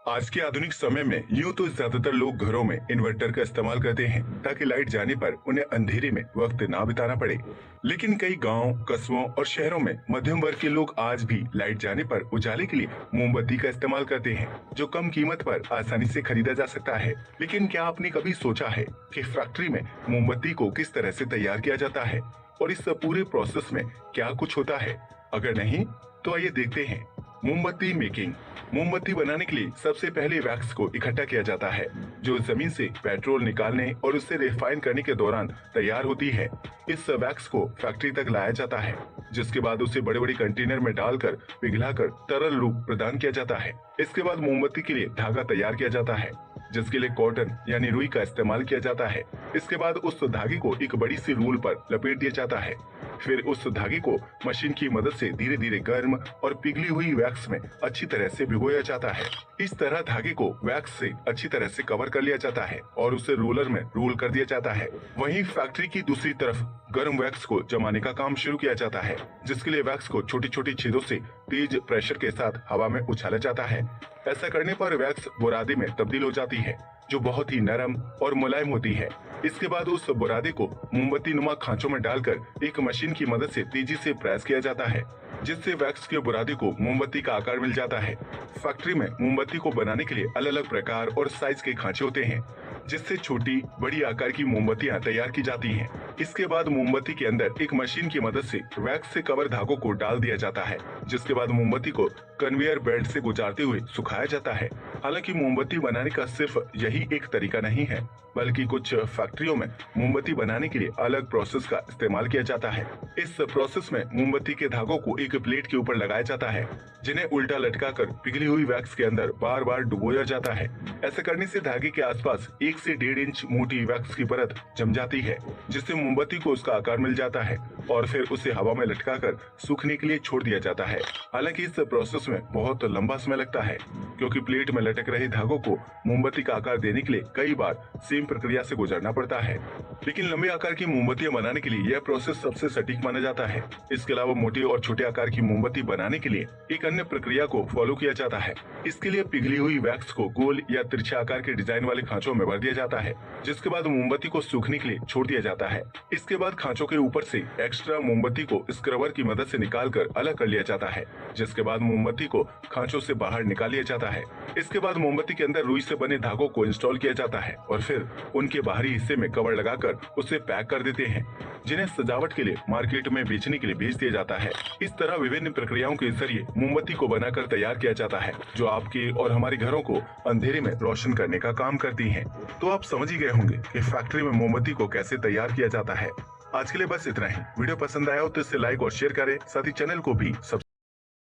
आज के आधुनिक समय में यूँ तो ज्यादातर लोग घरों में इन्वर्टर का इस्तेमाल करते हैं ताकि लाइट जाने पर उन्हें अंधेरे में वक्त ना बिताना पड़े। लेकिन कई गांव, कस्बों और शहरों में मध्यम वर्ग के लोग आज भी लाइट जाने पर उजाले के लिए मोमबत्ती का इस्तेमाल करते हैं, जो कम कीमत पर आसानी से खरीदा जा सकता है। लेकिन क्या आपने कभी सोचा है कि फैक्ट्री में मोमबत्ती को किस तरह से तैयार किया जाता है और इस पूरे प्रोसेस में क्या कुछ होता है? अगर नहीं तो आइए देखते हैं। मोमबत्ती मेकिंग। मोमबत्ती बनाने के लिए सबसे पहले वैक्स को इकट्ठा किया जाता है, जो जमीन से पेट्रोल निकालने और उसे रिफाइन करने के दौरान तैयार होती है। इस वैक्स को फैक्ट्री तक लाया जाता है, जिसके बाद उसे बड़े बड़े कंटेनर में डालकर पिघलाकर तरल रूप प्रदान किया जाता है। इसके बाद मोमबत्ती के लिए धागा तैयार किया जाता है, जिसके लिए कॉटन यानी रुई का इस्तेमाल किया जाता है। इसके बाद उस धागे को एक बड़ी सी रूल पर लपेट दिया जाता है। फिर उस धागे को मशीन की मदद से धीरे धीरे गर्म और पिघली हुई वैक्स में अच्छी तरह से भिगोया जाता है। इस तरह धागे को वैक्स से अच्छी तरह से कवर कर लिया जाता है और उसे रोलर में रोल कर दिया जाता है। वहीं फैक्ट्री की दूसरी तरफ गर्म वैक्स को जमाने का काम शुरू किया जाता है, जिसके लिए वैक्स को छोटी छोटी छेदों से तेज प्रेशर के साथ हवा में उछाला जाता है। ऐसा करने पर वैक्स बुरादे में तब्दील हो जाती है, जो बहुत ही नरम और मुलायम होती है। इसके बाद उस बुरादे को मोमबत्ती नुमा खांचों में डालकर एक मशीन की मदद से तेजी से प्रेस किया जाता है, जिससे वैक्स के बुरादे को मोमबत्ती का आकार मिल जाता है। फैक्ट्री में मोमबत्ती को बनाने के लिए अलग अलग प्रकार और साइज के खांचे होते हैं, जिससे छोटी बड़ी आकार की मोमबत्तियां तैयार की जाती हैं। इसके बाद मोमबत्ती के अंदर एक मशीन की मदद से वैक्स से कवर धागों को डाल दिया जाता है, जिसके बाद मोमबत्ती को कन्वेयर बेल्ट से गुजारते हुए सुखाया जाता है। हालांकि मोमबत्ती बनाने का सिर्फ यही एक तरीका नहीं है, बल्कि कुछ फैक्ट्रियों में मोमबत्ती बनाने के लिए अलग प्रोसेस का इस्तेमाल किया जाता है। इस प्रोसेस में मोमबत्ती के धागों को एक प्लेट के ऊपर लगाया जाता है, जिन्हें उल्टा लटकाकर पिघली हुई वैक्स के अंदर बार बार डुबोया जाता है। ऐसा करने से धागे के आसपास 1 से 1.5 इंच मोटी वैक्स की परत जम जाती है, जिससे मोमबत्ती को उसका आकार मिल जाता है और फिर उसे हवा में लटकाकर सूखने के लिए छोड़ दिया जाता है। हालांकि इस प्रोसेस में बहुत लंबा समय लगता है, क्योंकि प्लेट में लटक रहे धागों को मोमबत्ती का आकार देने के लिए कई बार सेम प्रक्रिया से गुजरना पड़ता है। लेकिन लंबे आकार की मोमबत्तियां बनाने के लिए यह प्रोसेस सबसे सटीक माना जाता है। इसके अलावा मोटे और छोटे आकार की मोमबत्ती बनाने के लिए एक अन्य प्रक्रिया को फॉलो किया जाता है। इसके लिए पिघली हुई वैक्स को गोल या तिरछे आकार के डिजाइन वाले खांचों में भर दिया जाता है, जिसके बाद मोमबत्ती को सूखने के लिए छोड़ दिया जाता है। इसके बाद खांचों के ऊपर से एक्स्ट्रा मोमबत्ती को स्क्रबर की मदद से निकालकर अलग कर लिया जाता है, जिसके बाद मोमबत्ती को खांचों से बाहर निकाल लिया जाता है। इसके बाद मोमबत्ती के अंदर रुई से बने धागों को इंस्टॉल किया जाता है और फिर उनके बाहरी हिस्से में कवर लगाकर उसे पैक कर देते हैं, जिन्हें सजावट के लिए मार्केट में बेचने के लिए भेज दिया जाता है। इस तरह विभिन्न प्रक्रियाओं के जरिए मोमबत्ती को बनाकर तैयार किया जाता है, जो आपके और हमारे घरों को अंधेरे में रोशन करने का काम करती है। तो आप समझ ही गए होंगे कि फैक्ट्री में मोमबत्ती को कैसे तैयार किया जाता है। आज के लिए बस इतना ही। वीडियो पसंद आया हो तो इसे लाइक और शेयर करें, साथ ही चैनल को भी सब्सक्राइब